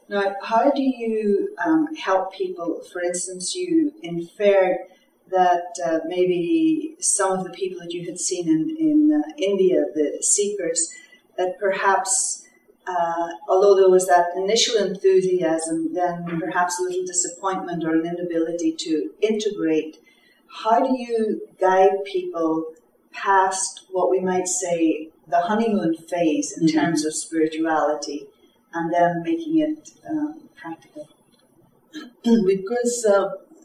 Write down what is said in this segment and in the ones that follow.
Now, how do you help people? For instance, you inferred that maybe some of the people that you had seen in India, the seekers, that perhaps, although there was that initial enthusiasm, then perhaps a little disappointment or an inability to integrate. How do you guide people past what we might say the honeymoon phase in terms of spirituality, and then making it practical? Because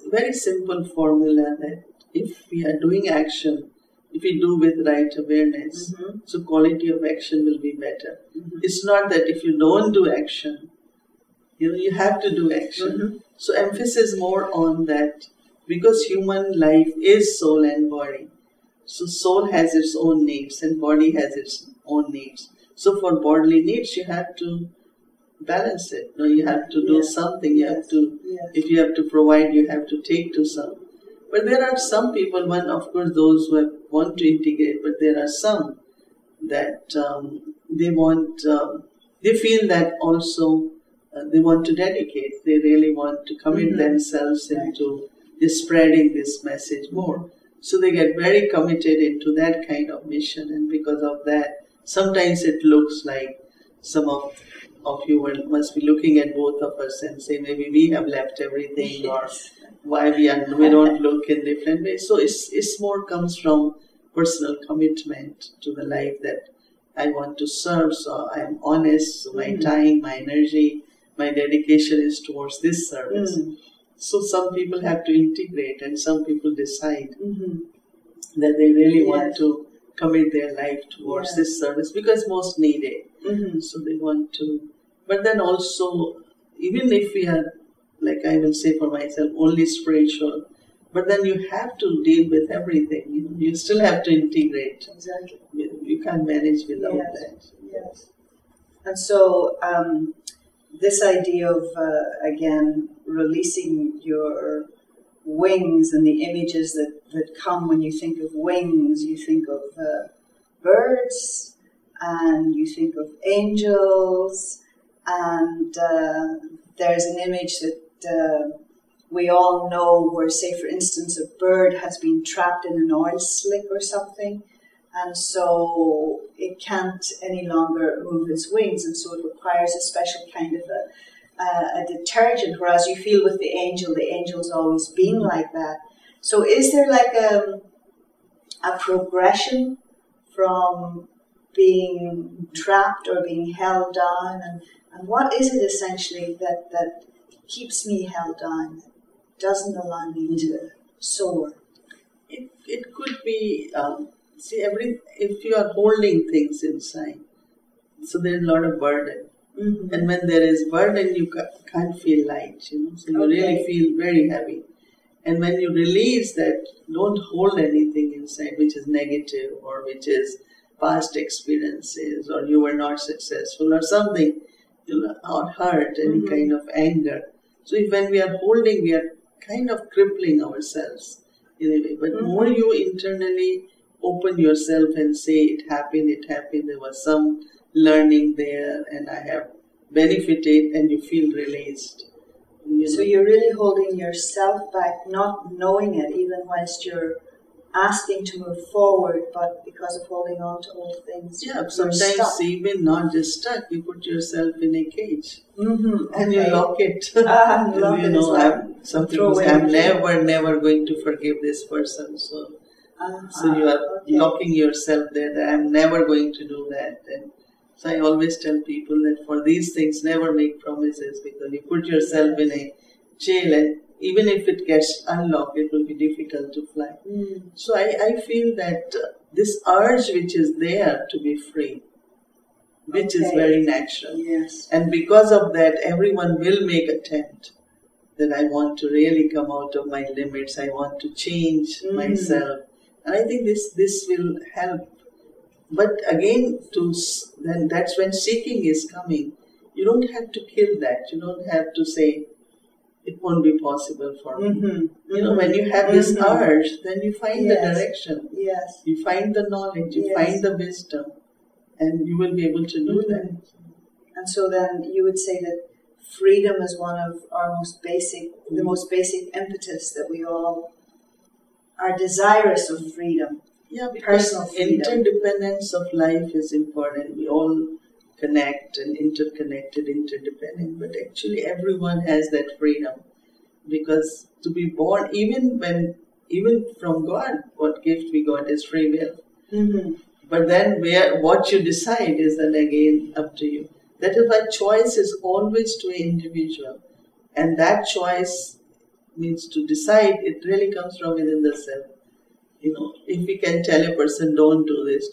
very simple formula that if we are doing action, if we do with right awareness, so quality of action will be better. It's not that if you don't do action, you have to do action. So emphasis more on that, because human life is soul and body. So soul has its own needs and body has its own needs. So for bodily needs, you have to balance it. You have to do something. You have to, if you have to provide, you have to take to some. But there are some people, one, of course, those who want to integrate, but there are some that they feel that also they want to dedicate. They really want to commit themselves into spreading this message more. So they get very committed into that kind of mission, and because of that, sometimes it looks like some of you must be looking at both of us and say, maybe we have left everything, or why we don't look in different ways. So it's more comes from personal commitment to the life that I want to serve. So I am honest. So my time, my energy, my dedication is towards this service. So some people have to integrate, and some people decide that they really want to commit their life towards this service because most need it. So they want to. But then also, even if we are, like I will say for myself, only spiritual, but then you have to deal with everything. You still have to integrate. Exactly. You can't manage without that. Yes. And so this idea of, again, releasing your wings and the images that come when you think of wings, you think of birds, and you think of angels, and there's an image that we all know where, say, for instance, a bird has been trapped in an oil slick or something, and so it can't any longer move its wings, and so it requires a special kind of a detergent, whereas you feel with the angel's always been like that. So is there like a progression from being trapped or being held down, and what is it essentially that keeps me held down, that doesn't allow me to soar? It could be, if you are holding things inside, so there's a lot of burden. And when there is burden, you can't feel light, so you really feel very heavy. And when you release that, don't hold anything inside which is negative or which is past experiences, or you were not successful or something, or hurt, any kind of anger. So when we are holding, we are kind of crippling ourselves in a way. But more you internally open yourself and say, it happened, there was some learning there, and I have benefited, and you feel released. So you're really holding yourself back, not knowing it, even whilst you're asking to move forward, but because of holding on to old things. Yeah, sometimes even not just stuck, you put yourself in a cage and you lock it. Some people say, I'm never going to forgive this person. So you are locking yourself there, that I'm never going to do that. And so I always tell people that for these things, never make promises, because you put yourself in a jail, and even if it gets unlocked, it will be difficult to fly. So I feel that this urge which is there to be free, which is very natural. And because of that, everyone will make attempt that I want to really come out of my limits, I want to change myself. And I think this will help. But again, then that's when seeking is coming. You don't have to kill that. You don't have to say, it won't be possible for me. When you have this urge, then you find the direction. You find the knowledge, you find the wisdom, and you will be able to do that. And so then you would say that freedom is one of our the most basic impetus that we all are desirous of freedom. Yeah, because personal freedom. Interdependence of life is important. We all connect and interconnected, interdependent, but actually everyone has that freedom. Because to be born, even from God, what gift we got is free will. Mm-hmm. But then what you decide is then again up to you. That is why choice is always to an individual. And that choice means to decide, it really comes from within the self. You know, if we can tell a person, don't do this,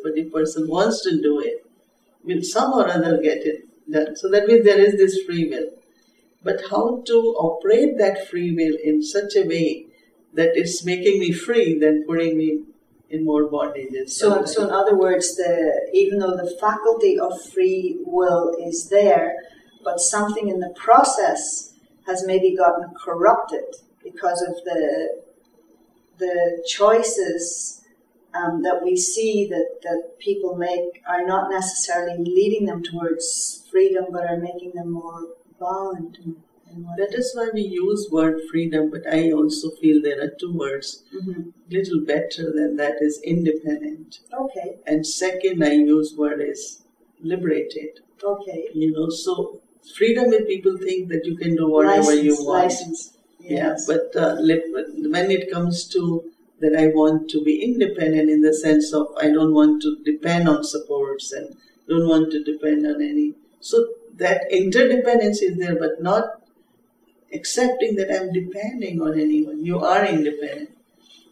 but if a person wants to do it, will some or other get it done. So that means there is this free will. But how to operate that free will in such a way that it's making me free than putting me in more bondages. So in other words, even though the faculty of free will is there, but something in the process has maybe gotten corrupted because of the choices that we see that people make are not necessarily leading them towards freedom, but are making them more bound. That is why we use word freedom, but I also feel there are two words, little better than that is independent. Okay. And second I use word is liberated. Okay. You know, so freedom is people think that you can do whatever you want. License. Yes. Yeah, but when it comes to that I want to be independent in the sense of I don't want to depend on supports and don't want to depend on any. So that interdependence is there, but not accepting that I'm depending on anyone. You are independent.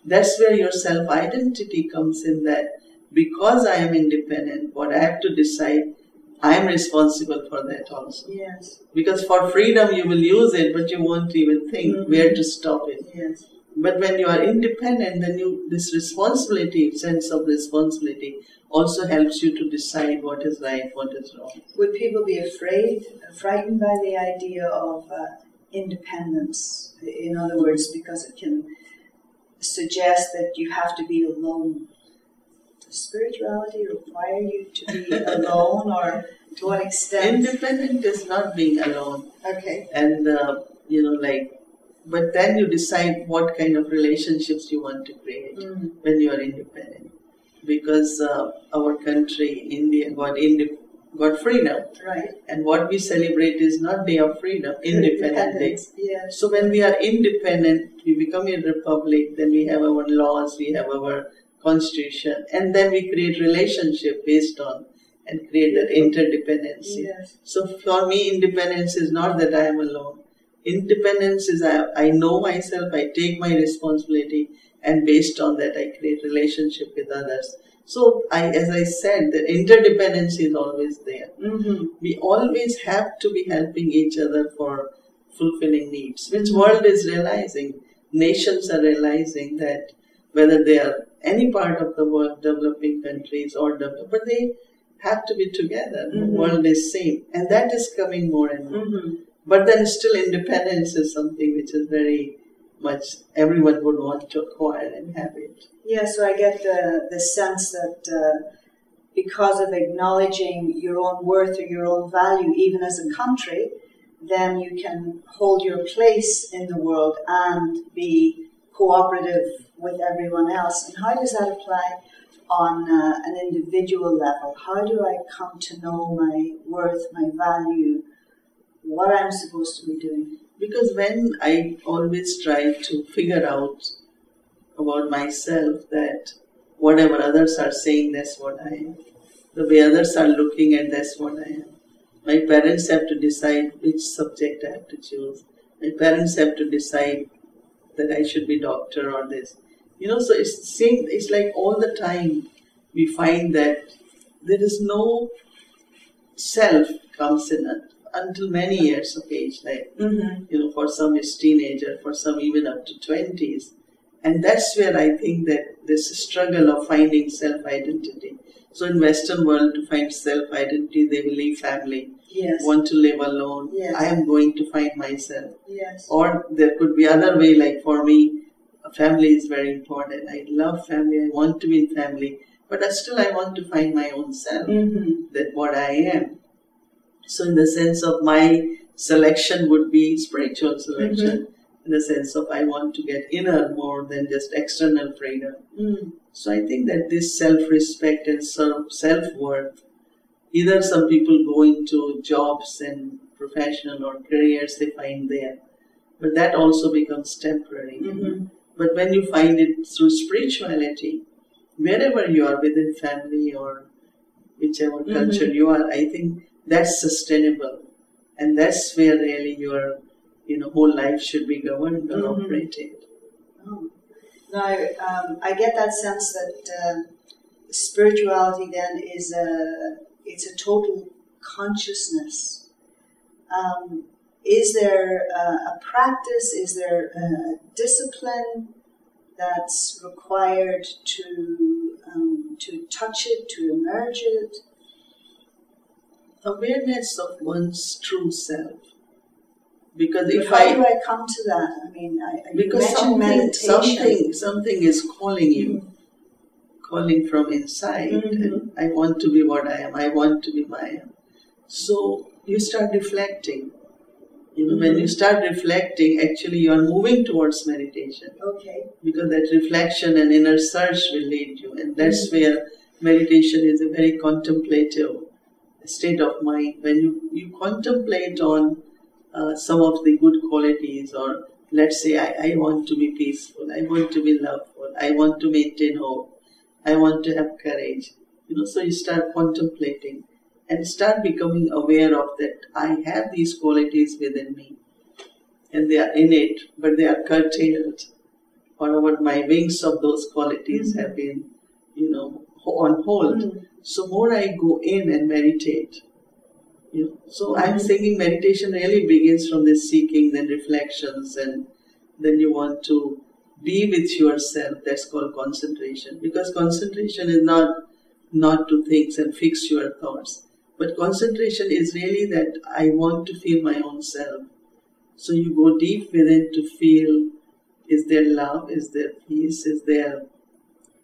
That's where your self-identity comes in, that because I am independent, what I have to decide, I am responsible for that also. Yes. Because for freedom you will use it, but you won't even think where to stop it. Yes. But when you are independent, then this responsibility, sense of responsibility, also helps you to decide what is right, what is wrong. Would people be frightened by the idea of independence? In other words, because it can suggest that you have to be alone. Does spirituality require you to be alone, or to what extent? Independent is not being alone. Okay. And, but then you decide what kind of relationships you want to create when you are independent. Because our country, India, got freedom. Right. And what we celebrate is not Day of Freedom, Independence Day. Yes. So when we are independent, we become a republic, then we have our laws, we have our constitution, and then we create relationship based on and create that interdependency. Yes. So for me, independence is not that I am alone. Independence is I know myself, I take my responsibility, and based on that I create relationship with others. So as I said, the interdependence is always there. We always have to be helping each other for fulfilling needs, which world is realizing. Nations are realizing that whether they are any part of the world, developing countries or but they have to be together. The world is same, and that is coming more and more. But then still independence is something which is very much everyone would want to acquire and have it. Yeah, so I get the sense that because of acknowledging your own worth or your own value, even as a country, then you can hold your place in the world and be cooperative with everyone else. And how does that apply on an individual level? How do I come to know my worth, my value, what I'm supposed to be doing? Because when I always try to figure out about myself that whatever others are saying, that's what I am. The way others are looking at, that's what I am. My parents have to decide which subject I have to choose. My parents have to decide that I should be doctor or this. You know, so it's like all the time we find that there is no self comes in it until many years of age, like, for some it's teenager, for some even up to 20s. And that's where I think that there's a struggle of finding self-identity. So in Western world, to find self-identity, they will leave family, want to live alone. I am going to find myself. Or there could be other way, like for me, family is very important. I love family, I want to be in family, but still I want to find my own self, that what I am. So in the sense of my selection would be spiritual selection, in the sense of I want to get inner more than just external freedom. So I think that this self-respect and self-worth, either some people go into jobs and professional or careers they find there, but that also becomes temporary. But when you find it through spirituality, wherever you are within family or whichever culture you are, I think that's sustainable. And that's where really your whole life should be governed or operated. Oh. No, I get that sense that spirituality then is it's a total consciousness. Is there a practice? Is there a discipline that's required to touch it, to emerge it? Awareness of one's true self. Because how do I come to that? I mean, because something is calling you, calling from inside. And I want to be what I am. I want to be my am. So you start reflecting. When you start reflecting, actually you are moving towards meditation. Okay. Because that reflection and inner search will lead you. And that's where meditation is a very contemplative state of mind. When you contemplate on some of the good qualities, or let's say I want to be peaceful, I want to be loveful, I want to maintain hope, I want to have courage. So you start contemplating and start becoming aware of that I have these qualities within me and they are innate, but they are curtailed. Or my wings of those qualities have been, on hold. So more I go in and meditate, So I'm thinking meditation really begins from this seeking, then reflections, and then you want to be with yourself. That's called concentration. Because concentration is not to things and fix your thoughts. But concentration is really that I want to feel my own self. So you go deep within to feel, is there love, is there peace, is there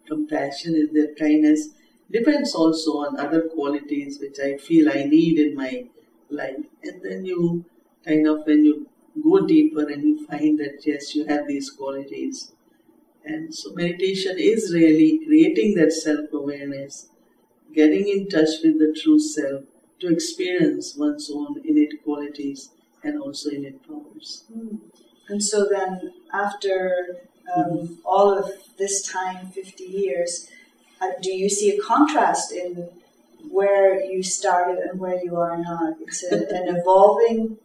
compassion, is there kindness? Depends also on other qualities which I feel I need in my life. And then you when you go deeper and you find that yes, you have these qualities. And so meditation is really creating that self-awareness, getting in touch with the true self to experience one's own innate qualities and also innate powers. And so then after all of this time, 50 years, do you see a contrast in where you started and where you are now? It's an evolving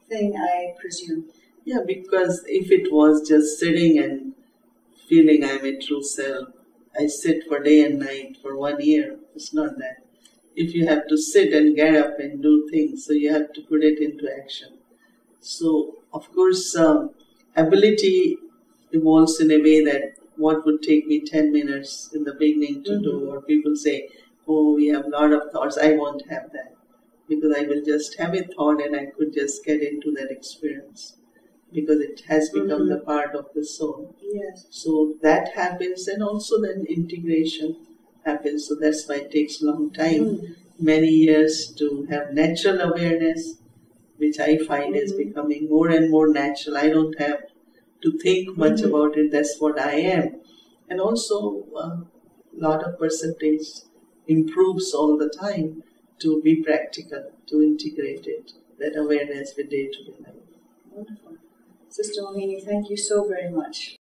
thing, I presume. Yeah, because if it was just sitting and feeling I'm a true self, I sit for day and night for 1 year. It's not that. If you have to sit and get up and do things, so you have to put it into action. So, of course, ability evolves in a way that what would take me 10 minutes in the beginning to do, or people say, oh, we have a lot of thoughts, I won't have that. Because I will just have a thought and I could just get into that experience. Because it has become the part of the soul. Yes. So that happens, and also then integration happens. So that's why it takes a long time, many years to have natural awareness, which I find is becoming more and more natural. I don't have to think much about it. That's what I am. And also a lot of percentage improves all the time to be practical, to integrate it, that awareness with day-to-day life. Wonderful. Sister Mohini, thank you so very much.